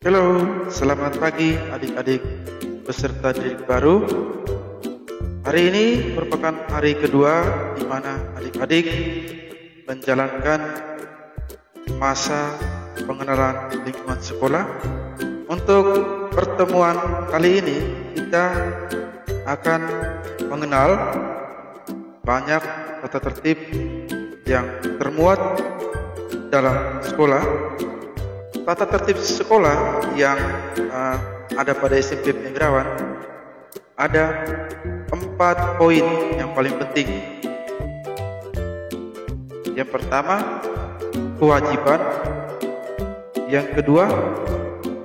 Halo, selamat pagi adik-adik peserta didik baru. Hari ini merupakan hari kedua di mana adik-adik menjalankan masa pengenalan lingkungan sekolah. Untuk pertemuan kali ini kita akan mengenal banyak tata tertib yang termuat dalam sekolah. Tata tertib sekolah yang ada pada SMP Penggerawan ada 4 poin yang paling penting. Yang pertama, kewajiban. Yang kedua,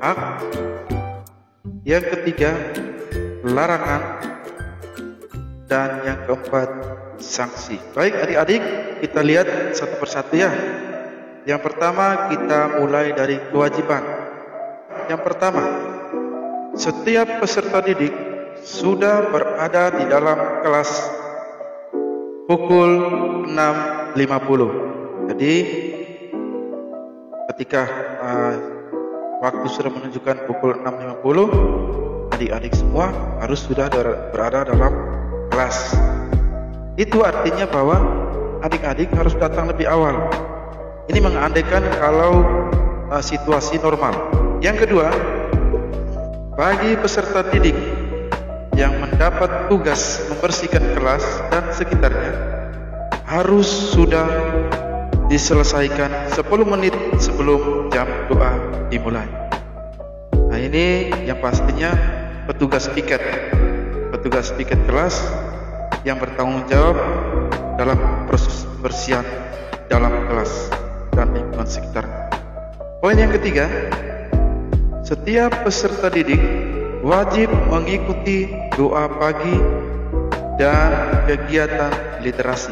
hak. Yang ketiga, larangan. Dan yang keempat, sanksi. Baik adik-adik, kita lihat satu persatu ya. Yang pertama, kita mulai dari kewajiban. Yang pertama, setiap peserta didik sudah berada di dalam kelas pukul 6.50. Jadi ketika waktu sudah menunjukkan pukul 6.50, adik-adik semua harus sudah berada dalam kelas. Itu artinya bahwa adik-adik harus datang lebih awal. Ini mengandaikan kalau situasi normal. Yang kedua, bagi peserta didik yang mendapat tugas membersihkan kelas dan sekitarnya harus sudah diselesaikan 10 menit sebelum jam doa dimulai. Nah, ini yang pastinya petugas piket kelas yang bertanggung jawab dalam proses pembersihan dalam kelas dan lingkungan sekitar. Poin yang ketiga, setiap peserta didik wajib mengikuti doa pagi dan kegiatan literasi.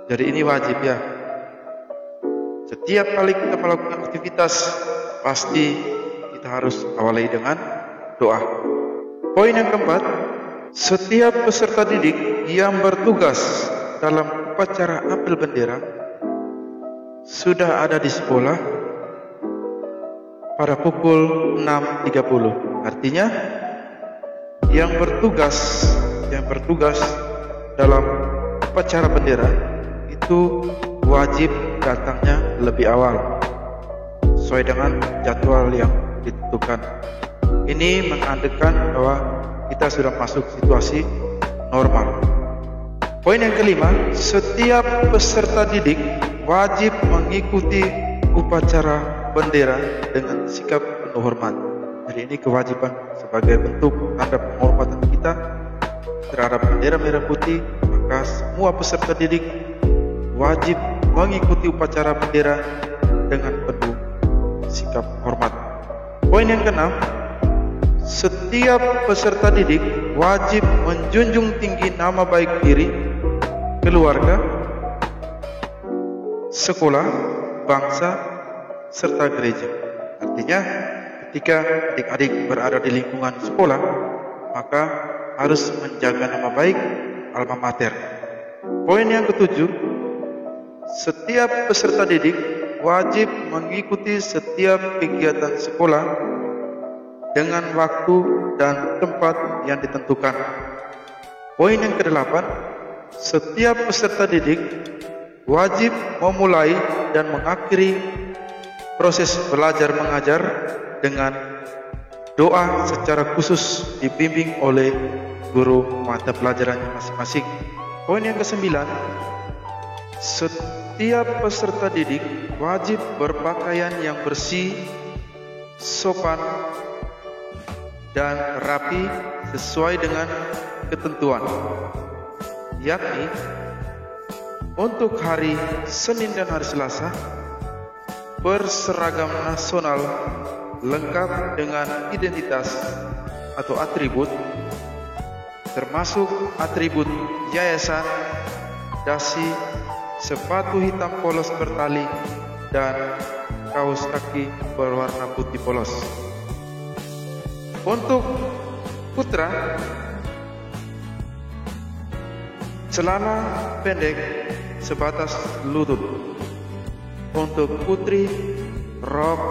Jadi ini wajib ya. Setiap kali kita melakukan aktivitas, pasti kita harus awali dengan doa. Poin yang keempat, setiap peserta didik yang bertugas dalam upacara apel bendera sudah ada di sekolah pada pukul 6.30. Artinya yang bertugas dalam upacara bendera itu wajib datangnya lebih awal sesuai dengan jadwal yang ditentukan. Ini mengandaikan bahwa kita sudah masuk situasi normal. Poin yang kelima, setiap peserta didik wajib mengikuti upacara bendera dengan sikap penuh hormat. Jadi ini kewajiban sebagai bentuk tanda penghormatan kita terhadap bendera merah putih. Maka semua peserta didik wajib mengikuti upacara bendera dengan penuh sikap hormat. Poin yang keenam, setiap peserta didik wajib menjunjung tinggi nama baik diri, keluarga, sekolah, bangsa, serta gereja. Artinya ketika adik-adik berada di lingkungan sekolah, maka harus menjaga nama baik alma mater. Poin yang ketujuh, setiap peserta didik wajib mengikuti setiap kegiatan sekolah dengan waktu dan tempat yang ditentukan. Poin yang kedelapan, setiap peserta didik wajib memulai dan mengakhiri proses belajar mengajar dengan doa secara khusus dibimbing oleh guru mata pelajarannya masing-masing. Poin yang kesembilan, setiap peserta didik wajib berpakaian yang bersih, sopan, dan rapi sesuai dengan ketentuan, yakni untuk hari Senin dan hari Selasa berseragam nasional lengkap dengan identitas atau atribut, termasuk atribut yayasan, dasi, sepatu hitam polos bertali, dan kaos kaki berwarna putih polos. Untuk putra, celana pendek sebatas lutut. Untuk putri, rok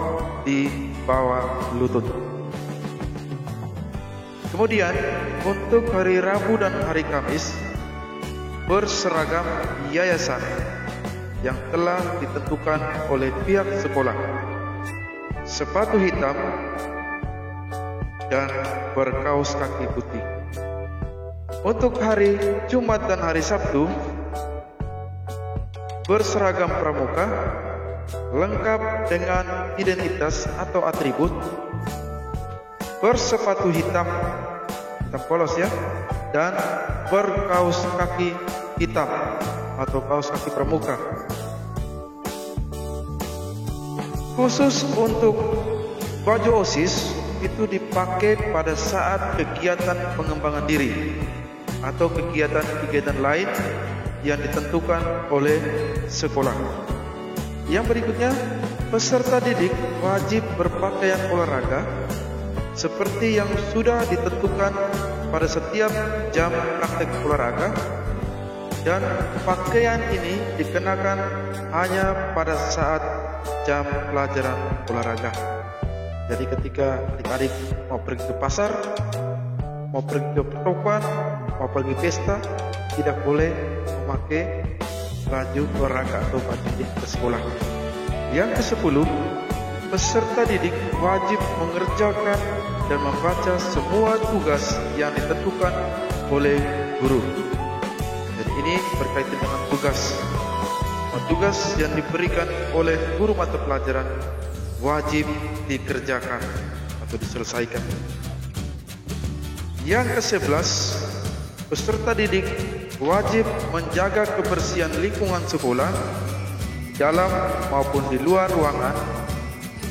di bawah lutut. Kemudian untuk hari Rabu dan hari Kamis berseragam yayasan yang telah ditentukan oleh pihak sekolah. Sepatu hitam dan berkaos kaki putih. Untuk hari Jumat dan hari Sabtu berseragam pramuka lengkap dengan identitas atau atribut, bersepatu hitam polos ya, dan berkaos kaki hitam atau kaos kaki pramuka. Khusus untuk baju OSIS itu dipakai pada saat kegiatan pengembangan diri atau kegiatan-kegiatan lain yang ditentukan oleh sekolah. Yang berikutnya, peserta didik wajib berpakaian olahraga seperti yang sudah ditentukan pada setiap jam praktek olahraga, dan pakaian ini dikenakan hanya pada saat jam pelajaran olahraga. Jadi ketika adik-adik mau pergi ke pasar, mau pergi ke pertokoan, mau pergi pesta, tidak boleh memakai baju olahraga atau baju didik ke sekolah. Yang ke-10, peserta didik wajib mengerjakan dan membaca semua tugas yang ditentukan oleh guru. Jadi ini berkaitan dengan tugas yang diberikan oleh guru mata pelajaran wajib dikerjakan atau diselesaikan. Yang ke-11, peserta didik wajib menjaga kebersihan lingkungan sekolah dalam maupun di luar ruangan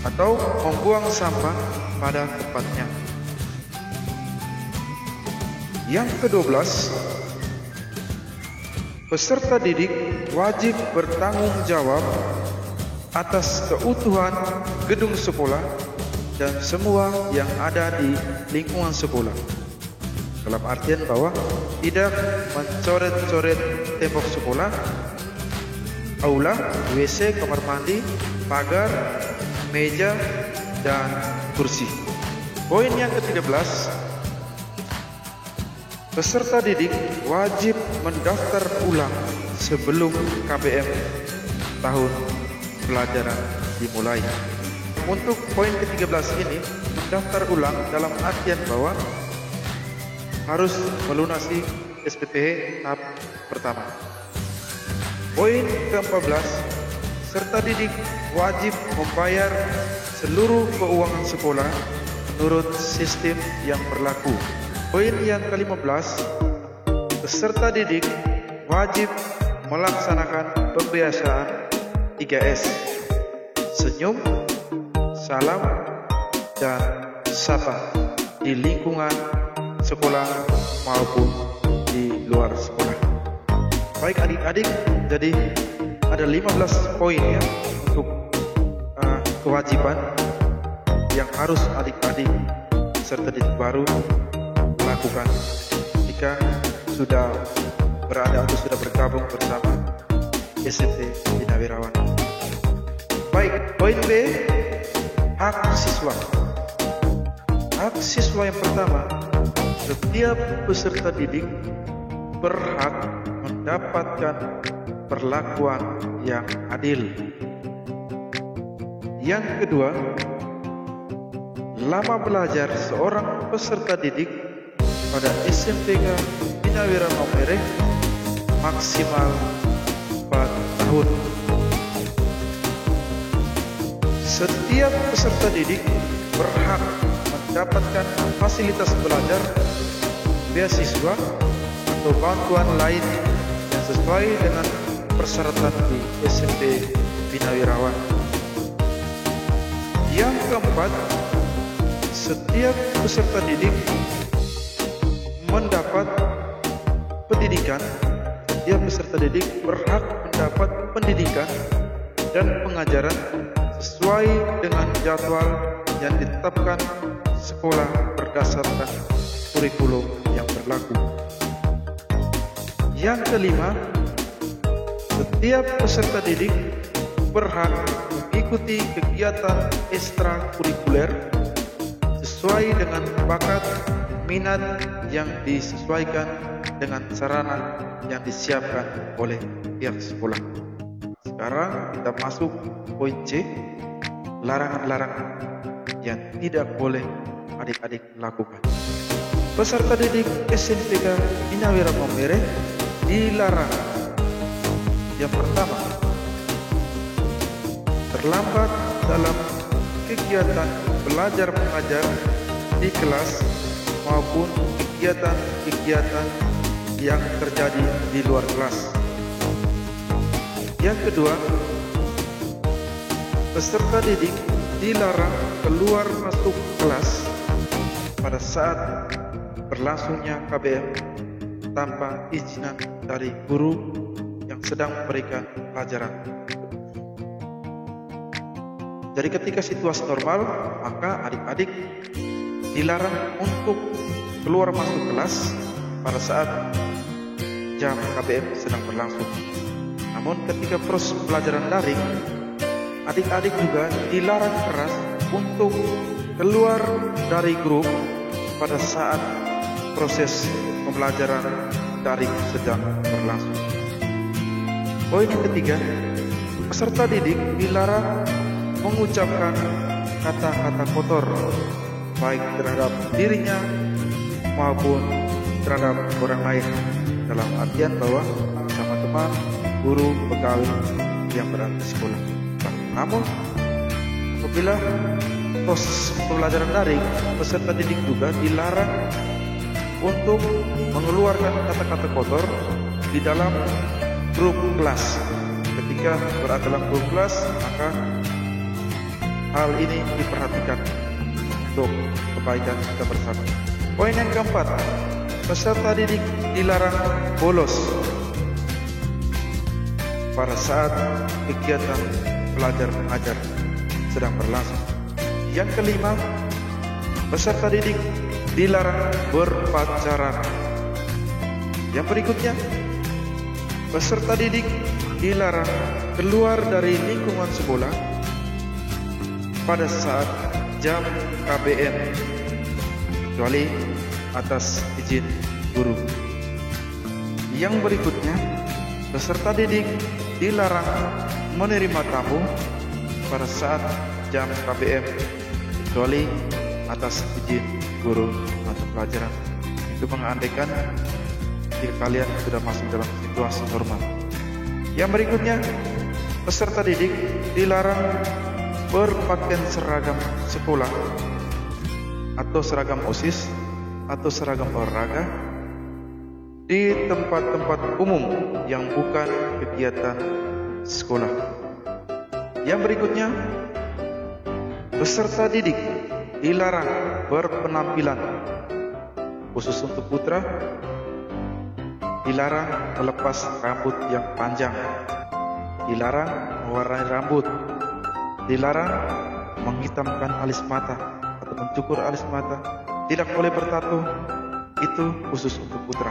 atau membuang sampah pada tempatnya. Yang ke-12, peserta didik wajib bertanggung jawab atas keutuhan gedung sekolah dan semua yang ada di lingkungan sekolah. Dalam artian bahwa tidak mencoret-coret tembok sekolah, aula, WC, kamar mandi, pagar, meja, dan kursi. Poin yang ke-13, peserta didik wajib mendaftar ulang sebelum KBM tahun pelajaran dimulai. Untuk poin ke-13 ini, mendaftar ulang dalam artian bahwa harus melunasi SPPH tahap pertama. Poin ke-14, peserta didik wajib membayar seluruh keuangan sekolah menurut sistem yang berlaku. Poin yang ke-15, peserta didik wajib melaksanakan pembiasaan 3S: senyum, salam, dan sapa di lingkungan sekolah maupun di luar sekolah. Baik adik-adik, jadi ada 15 poin ya untuk kewajiban yang harus adik-adik peserta didik baru lakukan jika sudah berada atau sudah bergabung bersama SMP Bina Wirawan. Baik, poin B, hak siswa. Hak siswa yang pertama, setiap peserta didik berhak mendapatkan perlakuan yang adil. Yang kedua, lama belajar seorang peserta didik pada SMPK Bina Wirawan Maumere maksimal 4 tahun. Setiap peserta didik berhak mendapatkan fasilitas belajar, beasiswa, atau bantuan lain yang sesuai dengan persyaratan di SMP Bina Wirawan. Yang keempat, setiap peserta didik mendapat pendidikan. Setiap peserta didik berhak mendapat pendidikan dan pengajaran sesuai dengan jadwal yang ditetapkan sekolah berdasarkan kurikulum yang berlaku. Yang kelima, setiap peserta didik berhak mengikuti kegiatan ekstrakurikuler sesuai dengan bakat minat yang disesuaikan dengan sarana yang disiapkan oleh pihak sekolah. Sekarang kita masuk poin C, larangan-larangan yang tidak boleh adik-adik lakukan. Peserta didik SMPK Inawira Maumere dilarang. Yang pertama, terlambat dalam kegiatan belajar mengajar di kelas maupun kegiatan-kegiatan yang terjadi di luar kelas. Yang kedua, peserta didik dilarang keluar masuk kelas pada saat berlangsungnya KBM tanpa izinan dari guru yang sedang memberikan pelajaran. Jadi ketika situasi normal, maka adik-adik dilarang untuk keluar masuk kelas pada saat jam KBM sedang berlangsung. Namun ketika proses pembelajaran daring, adik-adik juga dilarang keras untuk keluar dari grup pada saat proses pembelajaran daring sedang berlangsung. Poin yang ketiga, peserta didik dilarang mengucapkan kata-kata kotor baik terhadap dirinya maupun terhadap orang lain, dalam artian bahwa sama teman, guru, pegawai yang berada di sekolah. Namun apabila proses pembelajaran daring, peserta didik juga dilarang untuk mengeluarkan kata-kata kotor di dalam grup kelas. Ketika berada dalam grup kelas, maka hal ini diperhatikan untuk kebaikan kita bersama. Poin yang keempat, peserta didik dilarang bolos pada saat kegiatan belajar mengajar sedang berlangsung. Yang kelima, peserta didik dilarang berpacaran. Yang berikutnya, peserta didik dilarang keluar dari lingkungan sekolah pada saat jam KBM kecuali atas izin guru. Yang berikutnya, peserta didik dilarang menerima tamu pada saat jam KBM kecuali atas izin guru atau pelajaran. Itu mengandaikan jika kalian sudah masuk dalam situasi normal. Yang berikutnya, peserta didik dilarang berpakaian seragam sekolah atau seragam OSIS atau seragam olahraga di tempat-tempat umum yang bukan kegiatan sekolah. Yang berikutnya, peserta didik dilarang berpenampilan, khusus untuk putra, dilarang melepas rambut yang panjang, dilarang mewarnai rambut, dilarang menghitamkan alis mata atau mencukur alis mata, tidak boleh bertato, itu khusus untuk putra.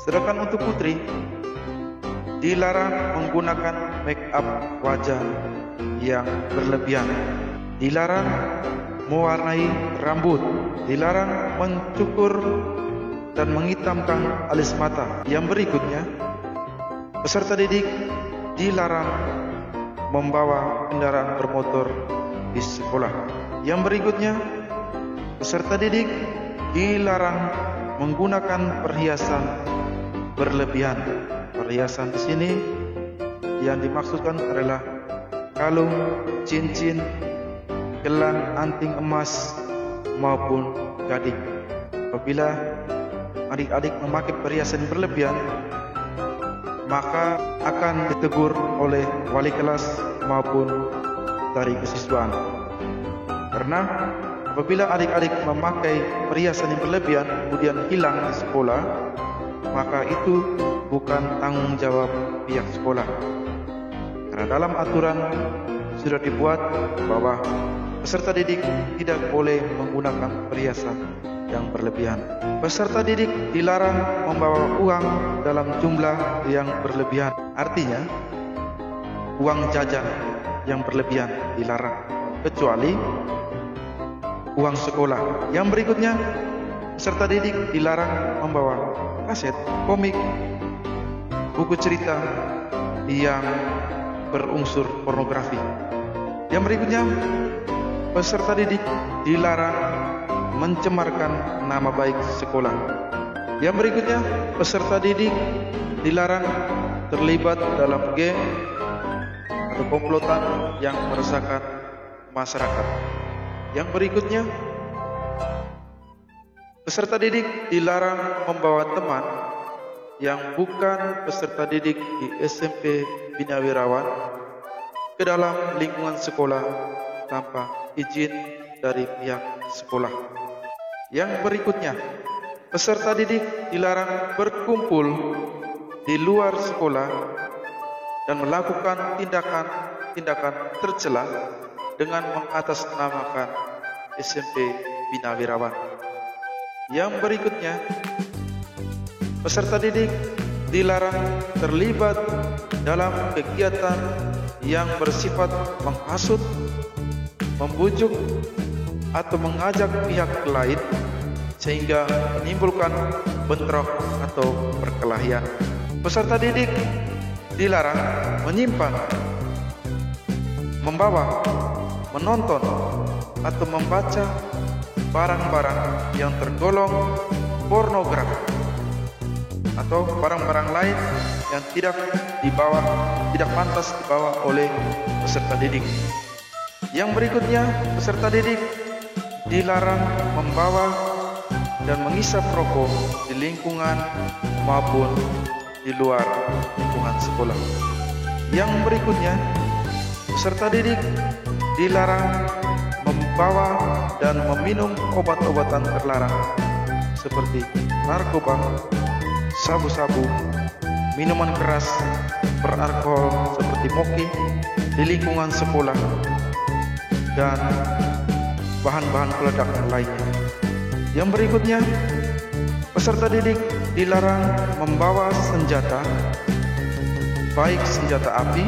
Sedangkan untuk putri, dilarang menggunakan make up wajah yang berlebihan, dilarang mewarnai rambut, dilarang mencukur dan menghitamkan alis mata. Yang berikutnya, peserta didik dilarang membawa kendaraan bermotor di sekolah. Yang berikutnya, peserta didik dilarang menggunakan perhiasan berlebihan. Perhiasan di sini yang dimaksudkan adalah kalung, cincin, gelang, anting emas maupun gading. Apabila adik-adik memakai perhiasan berlebihan, maka akan ditegur oleh wali kelas maupun dari kesiswaan. Karena apabila adik-adik memakai perhiasan yang berlebihan kemudian hilang di sekolah, maka itu bukan tanggung jawab pihak sekolah. Karena dalam aturan sudah dibuat bahwa peserta didik tidak boleh menggunakan perhiasan yang berlebihan. Peserta didik dilarang membawa uang dalam jumlah yang berlebihan. Artinya, uang jajan yang berlebihan dilarang, kecuali uang sekolah. Yang berikutnya, peserta didik dilarang membawa kaset, komik, buku cerita yang berunsur pornografi. Yang berikutnya, peserta didik dilarang mencemarkan nama baik sekolah. Yang berikutnya, peserta didik dilarang terlibat dalam geng atau komplotan yang meresahkan masyarakat. Yang berikutnya, peserta didik dilarang membawa teman yang bukan peserta didik di SMP Bina Wirawan ke dalam lingkungan sekolah tanpa izin dari pihak sekolah. Yang berikutnya, peserta didik dilarang berkumpul di luar sekolah dan melakukan tindakan tercela dengan mengatasnamakan SMP Bina Wirawan. Yang berikutnya, peserta didik dilarang terlibat dalam kegiatan yang bersifat menghasut, membujuk, atau mengajak pihak lain sehingga menimbulkan bentrok atau perkelahian. Peserta didik dilarang menyimpan, membawa, menonton, atau membaca barang-barang yang tergolong pornografi atau barang-barang lain yang tidak pantas dibawa oleh peserta didik. Yang berikutnya, peserta didik dilarang membawa dan mengisap rokok di lingkungan maupun di luar lingkungan sekolah. Yang berikutnya, peserta didik dilarang membawa dan meminum obat-obatan terlarang seperti narkoba, sabu-sabu, minuman keras beralkohol seperti moki di lingkungan sekolah, dan bahan-bahan peledak lainnya. Yang berikutnya, peserta didik dilarang membawa senjata, baik senjata api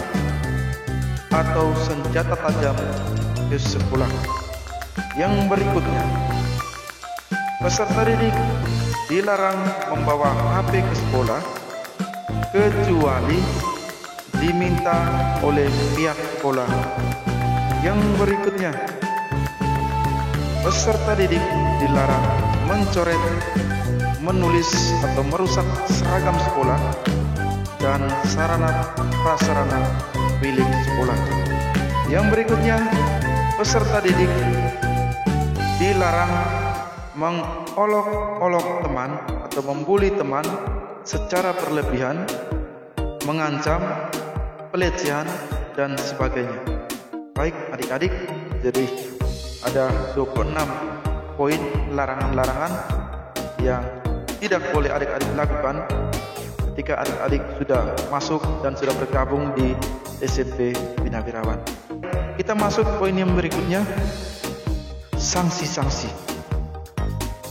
atau senjata tajam ke sekolah. Yang berikutnya, peserta didik dilarang membawa HP ke sekolah kecuali diminta oleh pihak sekolah. Yang berikutnya, peserta didik dilarang mencoret, menulis, atau merusak seragam sekolah dan sarana prasarana milik sekolah. Yang berikutnya, peserta didik dilarang mengolok-olok teman atau membuli teman secara berlebihan, mengancam, pelecehan, dan sebagainya. Baik adik-adik, jadi ada 26 poin larangan-larangan yang tidak boleh adik-adik lakukan ketika adik-adik sudah masuk dan sudah bergabung di SMP Bina Wirawan. Kita masuk poin yang berikutnya, sanksi-sanksi.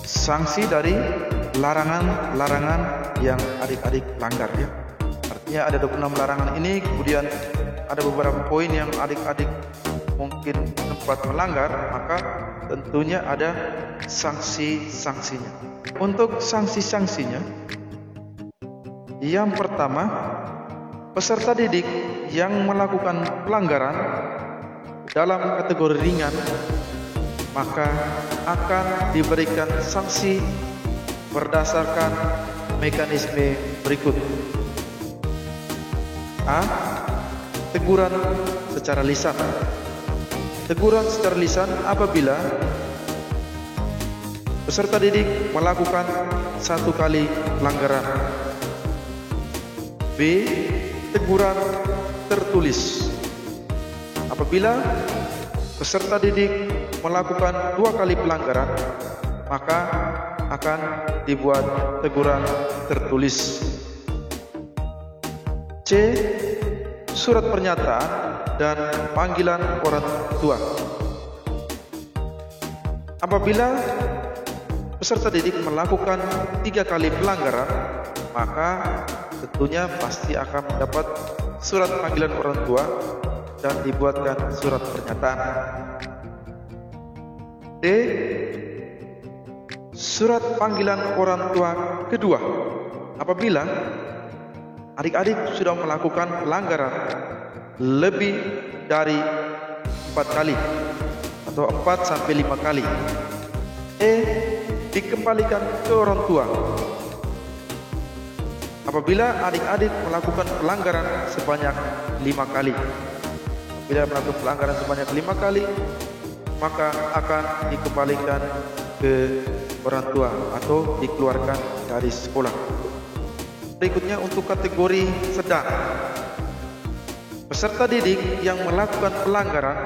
Sanksi dari larangan-larangan yang adik-adik langgar ya. Artinya ada 26 larangan ini, kemudian ada beberapa poin yang adik-adik mungkin sempat melanggar, maka tentunya ada sanksi-sanksinya. Untuk sanksi-sanksinya, yang pertama, peserta didik yang melakukan pelanggaran dalam kategori ringan maka akan diberikan sanksi berdasarkan mekanisme berikut. A. Teguran secara lisan. Teguran secara lisan apabila peserta didik melakukan 1 kali pelanggaran. B. Teguran tertulis apabila peserta didik melakukan 2 kali pelanggaran, maka akan dibuat teguran tertulis. C. Surat pernyataan dan panggilan orang tua. Apabila peserta didik melakukan 3 kali pelanggaran, maka tentunya pasti akan mendapat surat panggilan orang tua dan dibuatkan surat pernyataan. D. Surat panggilan orang tua kedua. Apabila adik-adik sudah melakukan pelanggaran lebih dari 4 kali atau 4 sampai 5 kali. E. Dikembalikan ke orang tua. Apabila adik-adik melakukan pelanggaran sebanyak 5 kali. Apabila melakukan pelanggaran sebanyak 5 kali, maka akan dikembalikan ke orang tua atau dikeluarkan dari sekolah. Berikutnya untuk kategori sedang. Peserta didik yang melakukan pelanggaran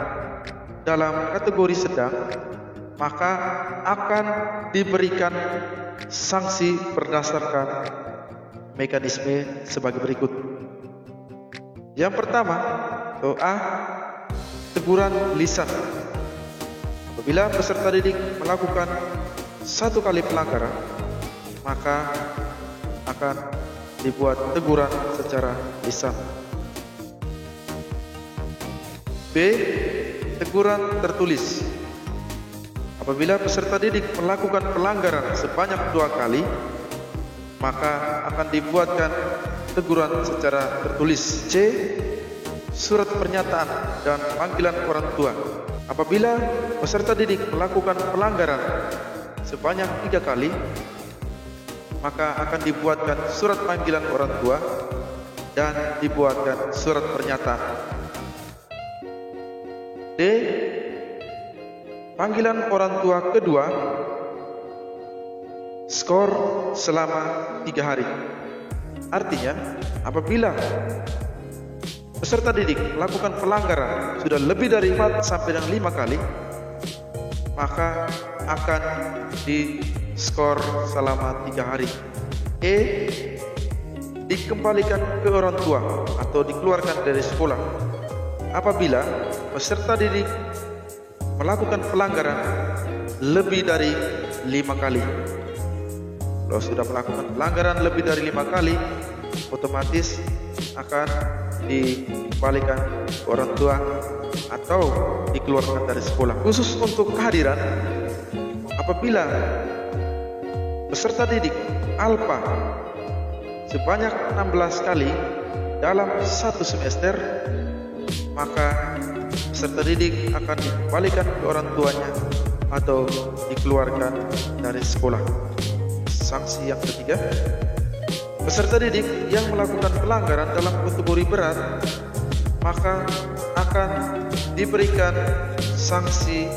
dalam kategori sedang, maka akan diberikan sanksi berdasarkan mekanisme sebagai berikut. Yang pertama, A. Teguran lisan. Apabila peserta didik melakukan 1 kali pelanggaran, maka akan dibuat teguran secara lisan. B. Teguran tertulis. Apabila peserta didik melakukan pelanggaran sebanyak 2 kali, maka akan dibuatkan teguran secara tertulis. C. Surat pernyataan dan panggilan orang tua. Apabila peserta didik melakukan pelanggaran sebanyak 3 kali, maka akan dibuatkan surat panggilan orang tua dan dibuatkan surat pernyataan. D. Panggilan orang tua kedua, skor selama 3 hari. Artinya, apabila peserta didik melakukan pelanggaran sudah lebih dari 4 sampai dengan 5 kali, maka akan diskor selama 3 hari. E. Dikembalikan ke orang tua atau dikeluarkan dari sekolah. Apabila peserta didik melakukan pelanggaran lebih dari 5 kali. Kalau sudah melakukan pelanggaran lebih dari 5 kali, otomatis akan dikembalikan ke orang tua atau dikeluarkan dari sekolah. Khusus untuk kehadiran, apabila peserta didik alpa sebanyak 16 kali dalam 1 semester, maka peserta didik akan dikembalikan ke orang tuanya atau dikeluarkan dari sekolah. Sanksi yang ketiga, peserta didik yang melakukan pelanggaran dalam kategori berat, maka akan diberikan sanksi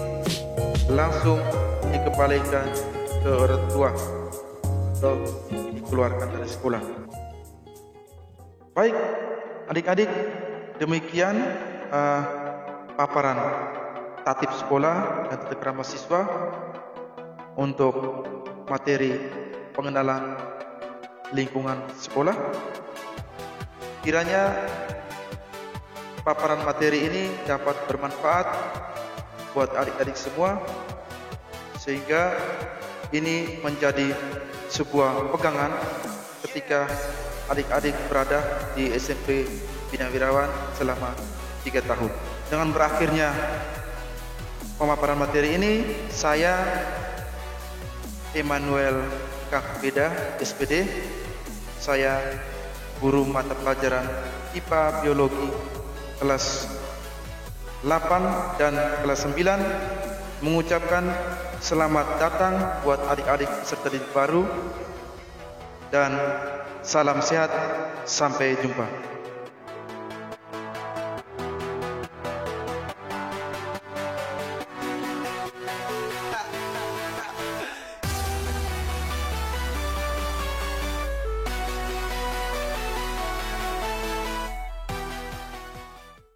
langsung dikembalikan ke orang tua atau dikeluarkan dari sekolah. Baik, adik-adik, demikian paparan tatib sekolah dan tata krama siswa untuk materi pengenalan lingkungan sekolah. Kiranya paparan materi ini dapat bermanfaat buat adik-adik semua, sehingga ini menjadi sebuah pegangan ketika adik-adik berada di SMP Bina Wirawan selama 3 tahun. Dengan berakhirnya pemaparan materi ini, saya Emmanuel Kakbeda, SPD, saya guru mata pelajaran IPA Biologi kelas 8 dan kelas 9, mengucapkan selamat datang buat adik-adik peserta didik baru dan salam sehat, sampai jumpa.